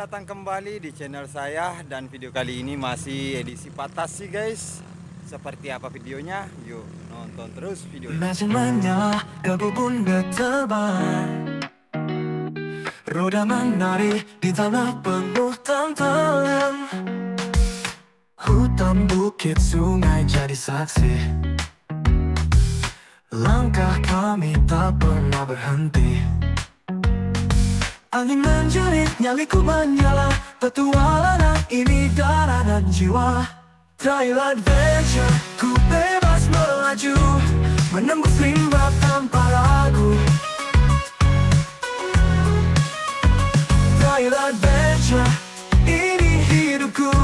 Selamat datang kembali di channel saya, dan video kali ini masih edisi Patasi guys. Seperti apa videonya? Yuk nonton terus videonya. Menyala kebun bertebar, roda menari di tanah penuh tantangan. Hutan, bukit, sungai jadi saksi. Langkah kami tak pernah berhenti. Angin menjerit, nyaliku menyala. Petualangan ini darah dan jiwa. Trail adventure, ku bebas melaju, menembus rimba tanpa ragu. Trail adventure, ini hidupku.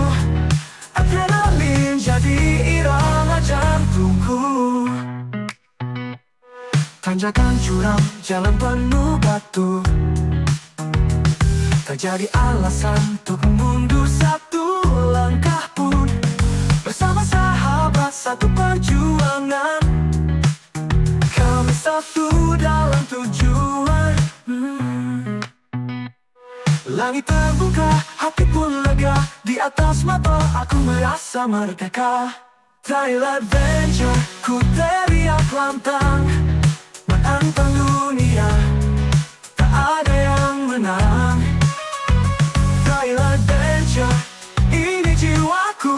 Adrenalin jadi irama jantungku. Tanjakan curam, jalan penuh batu. Tak jadi alasan untuk mundur satu langkah pun. Bersama sahabat satu perjuangan, kami satu dalam tujuan. Langit terbuka, hati pun lega. Di atas mata aku merasa merdeka. Trail adventure, ku teriak lantang, menantang dunia, tak ada yang menang. Trail adventure, ini jiwaku.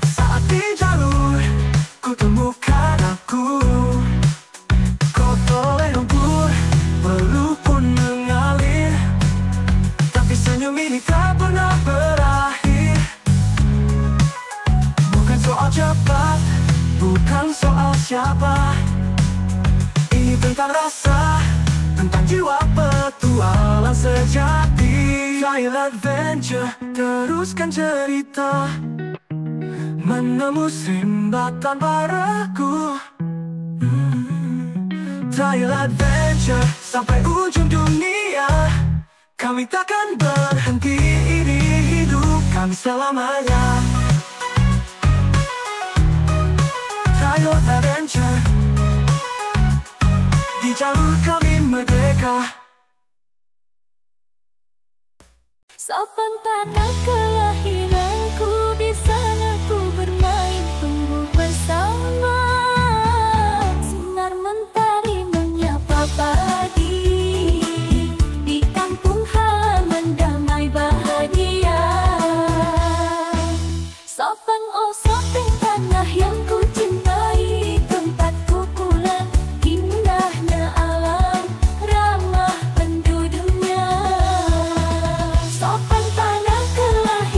Saat di jalur, ku temukan aku. Kotor lumpur, peluh pun mengalir, tapi senyum ini tak pernah berakhir. Bukan soal cepat, bukan soal siapa. Ini tentang rasa, tentang jiwa petualang sejati. Trail adventure, teruskan cerita, menembus rimba tanpa ragu. Trail adventure, sampai ujung dunia. Kami takkan berhenti, ini hidup kami selamanya. Trail adventure, di jalur kami merdeka. Sopan tanah kelahiranku, di sana ku bermain tumbuh bersama. Sinar mentari menyapa pagi, di kampung halaman damai bahagia. Sopan oh sopan tanah yang ku cintai, tempatku pulang, indahnya alam, ramah penduduknya. Sopan tanah kelahiranku,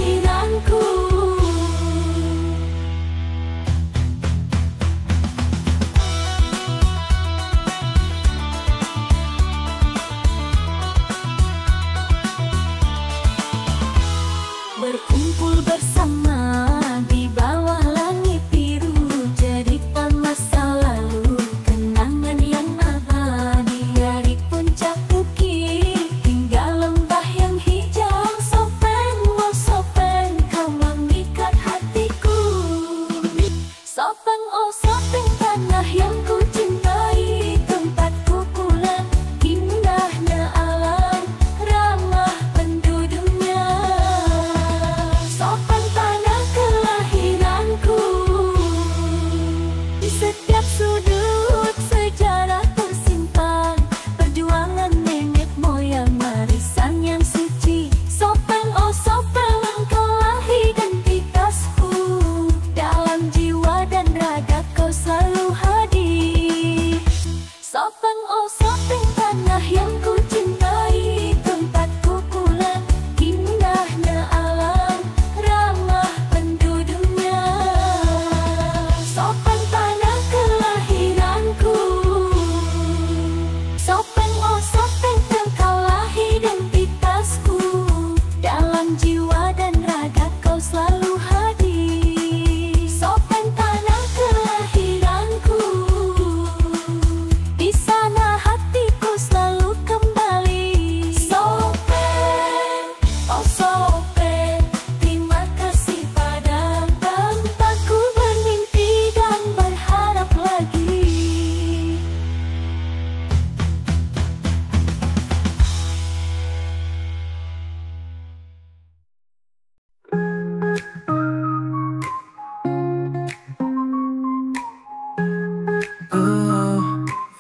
Oh,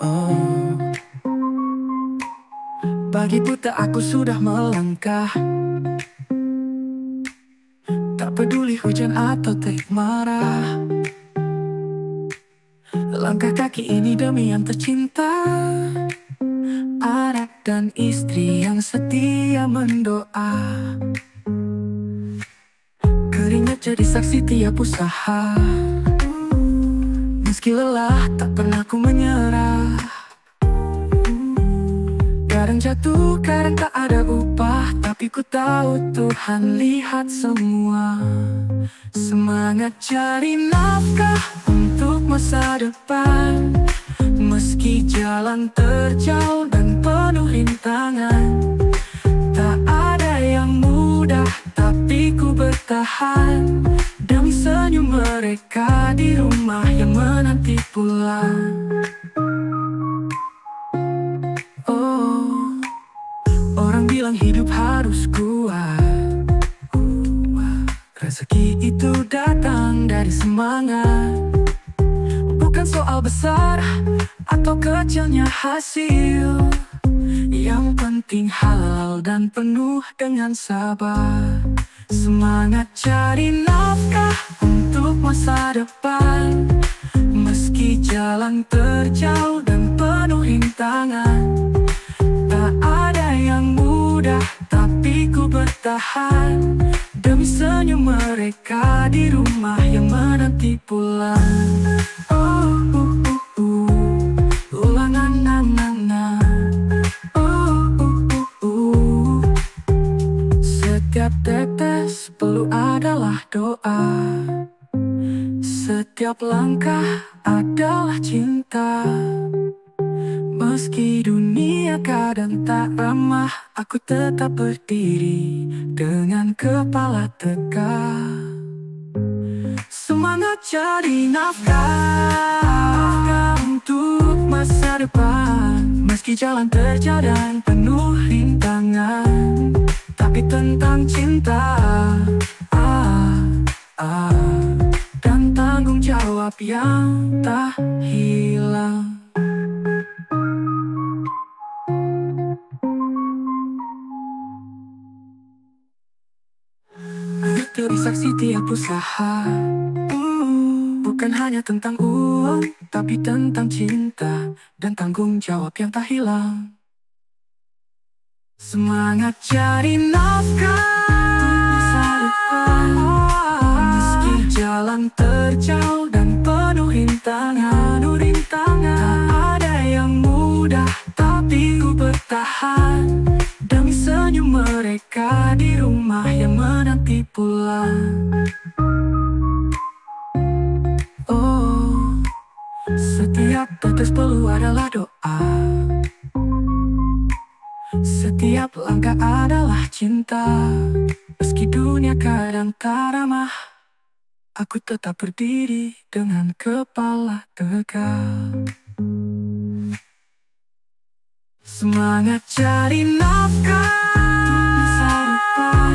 oh. Pagi buta aku sudah melangkah, tak peduli hujan atau terik marah. Langkah kaki ini demi yang tercinta, anak dan istri yang setia mendoa. Keringat jadi saksi tiap usaha, meski lelah tak pernah ku menyerah. Kadang jatuh, kadang tak ada upah, tapi ku tahu Tuhan lihat semua. Semangat cari nafkah untuk masa depan, meski jalan terjal dan penuh rintangan. Tak ada yang mudah, tapi ku bertahan demi senyum mereka di rumah yang menanti pulang. Oh, orang bilang hidup harus kuat. Rezeki itu datang dari semangat, bukan soal besar atau kecilnya hasil. Yang penting halal dan penuh dengan sabar. Semangat cari nafkah untuk masa depan, meski jalan terjal dan penuh rintangan. Tak ada yang mudah, tapi ku bertahan demi senyum mereka di rumah yang menanti pulang. Setiap tetes peluh adalah doa, setiap langkah adalah cinta. Meski dunia kadang tak ramah, aku tetap berdiri dengan kepala tegak. Semangat cari nafkah untuk masa depan, meski jalan terjal dan penuh rintangan. Tapi tentang cinta, dan tanggung jawab yang tak hilang. Jadi saksi tiap usaha, bukan hanya tentang uang, tapi tentang cinta dan tanggung jawab yang tak hilang. Semangat cari nafkah masa depan, meski jalan terjal dan penuh rintangan. Tak ada yang mudah, tapi ku bertahan demi senyum mereka di rumah yang menanti pulang. Oh, setiap tetes peluh adalah doa, setiap langkah adalah cinta. Meski dunia kadang tak ramah, aku tetap berdiri dengan kepala tegak. Semangat cari nafkah masa depan,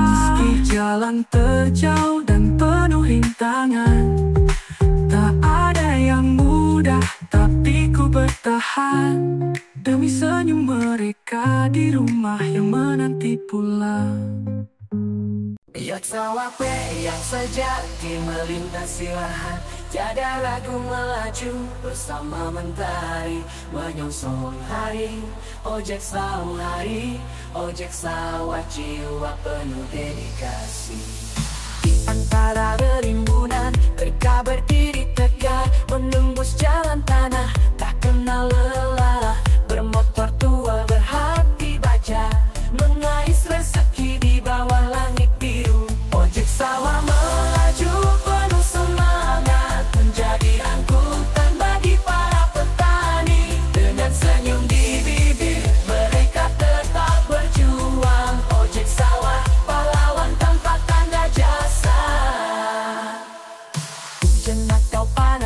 meski jalan terjal dan penuh rintangan. Tak ada yang mudah, tapi ku bertahan demi senyum mereka di rumah yang menanti pulang. Yak sawape yang sejati melintasi lahan, tiada ragu melaju bersama mentari, menyongsong hari ojek sawah hari, ojek sawah jiwa penuh dedikasi. Di antara rimbunan mereka berdiri tegak, menembus jalan tanah tak kenal lelah. Bermotor tua berhati baja, mengais rezeki di bawah langit biru. Ojek sawah melaju penuh semangat, menjadi angkutan bagi para petani. Dengan senyum di bibir mereka tetap berjuang. Ojek sawah pahlawan tanpa tanda jasa. Hujan atau panas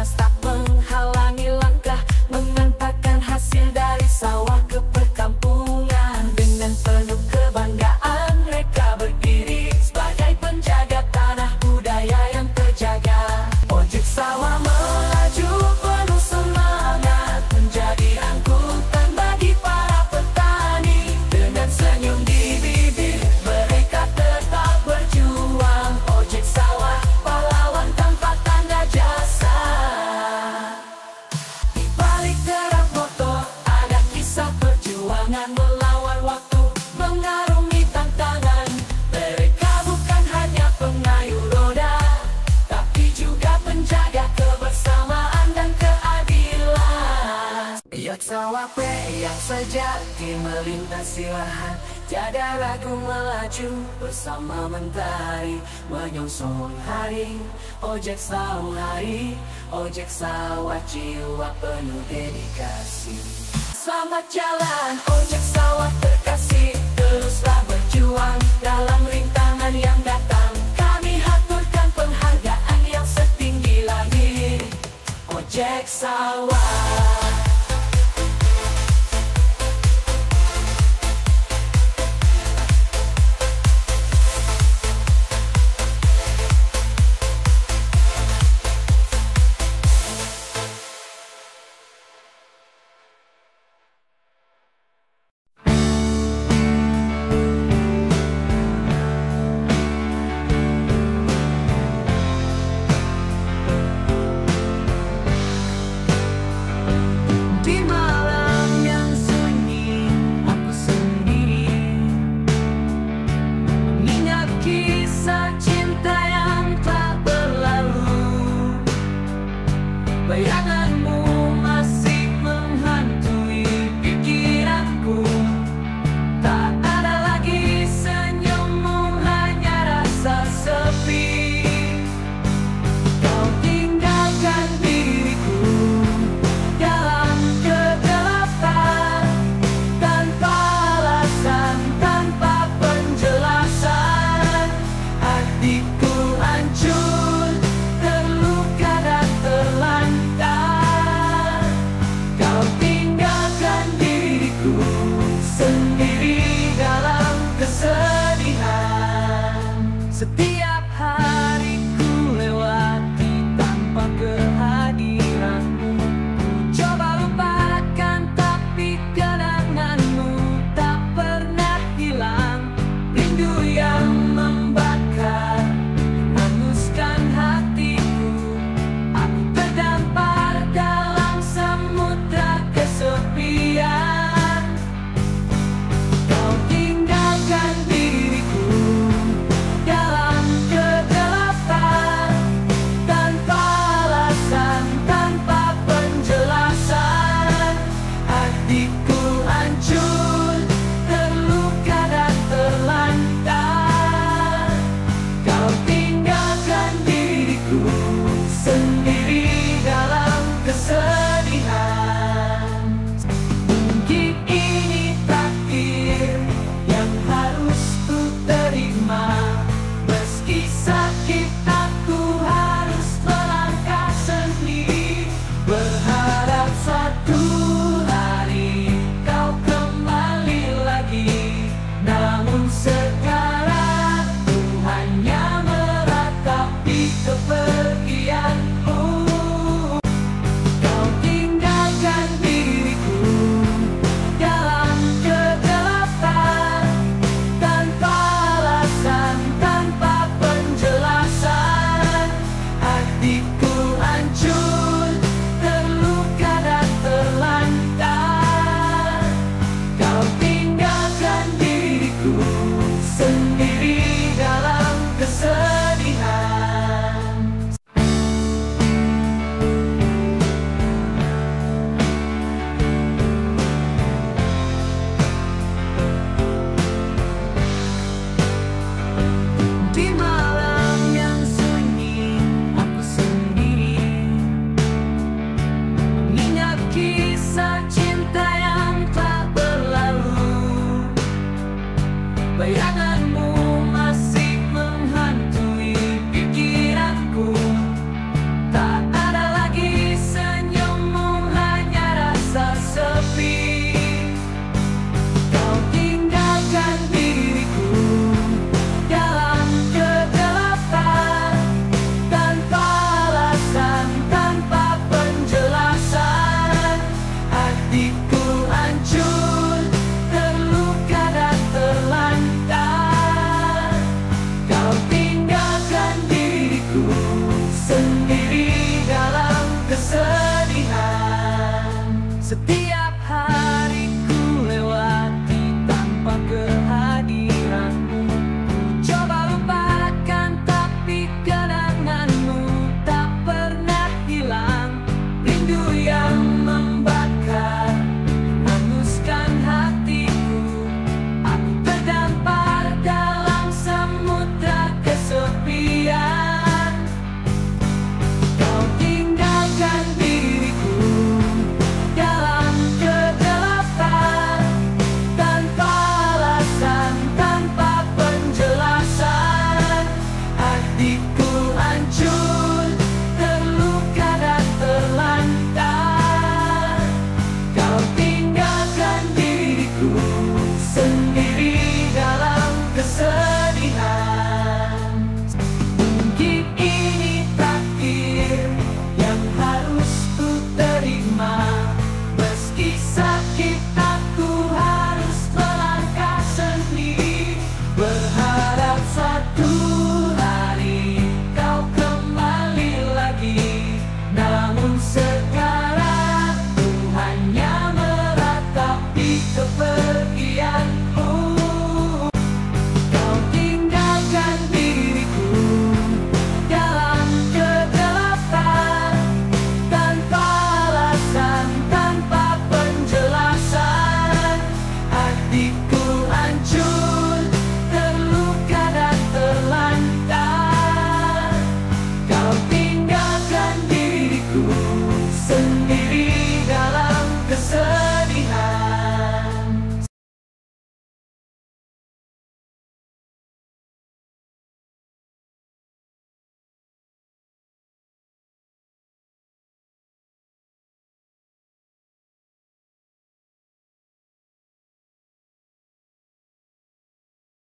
Yaksa wape yang sejati melintasi lahan, tiada ragu melaju bersama mentari, menyongsong hari. Ojek sawah hari, ojek sawah jiwa penuh dedikasi. Selamat jalan ojek sawah terkasih, teruslah berjuang dalam rintangan yang datang. Kami haturkan penghargaan yang setinggi langit. Ojek sawah. Bayanganmu masih menghantui pikiranku. Tak ada lagi senyummu, hanya rasa sepi. Kau tinggalkan diriku dalam kegelapan, tanpa alasan, tanpa penjelasan. Hatiku hancur, terluka dan terlantar. Kau tinggalkan diriku sendiri dalam kesedihan. Setiap hari ku lewati tanpa kehadiranmu. Coba lupakan tapi kenanganmu tak pernah hilang. Rindu yang membakar hanguskan hatiku. Aku terdampar dalam samudra kesepian. Kau tinggalkan diriku dalam kegelapan, tanpa alasan, tanpa penjelasan. Hatiku hancur, terluka dan terlantar. Kau tinggalkan diriku sendiri dalam kesedihan. Mungkin ini takdir yang harus ku terima. Meski sakit aku harus melangkah sendiri, berharap suatu hari kau kembali lagi. Namun sekarang ku hanya meratapi kepergianmu. Kau tinggalkan diriku dalam kegelapan, tanpa alasan, tanpa penjelasan. Hatiku hancur, terluka dan terlantar. Kau tinggalkan diriku sendiri dalam kesedihan. Di malam yang sunyi, aku sendiri mengingat kisah cinta yang tak berlalu. Bayanganmu masih menghantui pikiranku. Tak ada lagi senyummu, hanya rasa sepi. Kau tinggalkan diriku dalam kegelapan, tanpa alasan, tanpa penjelasan. Hatiku hancur, terluka dan terlantar. Kau tinggalkan diriku sendiri dalam kesedihan. Setiap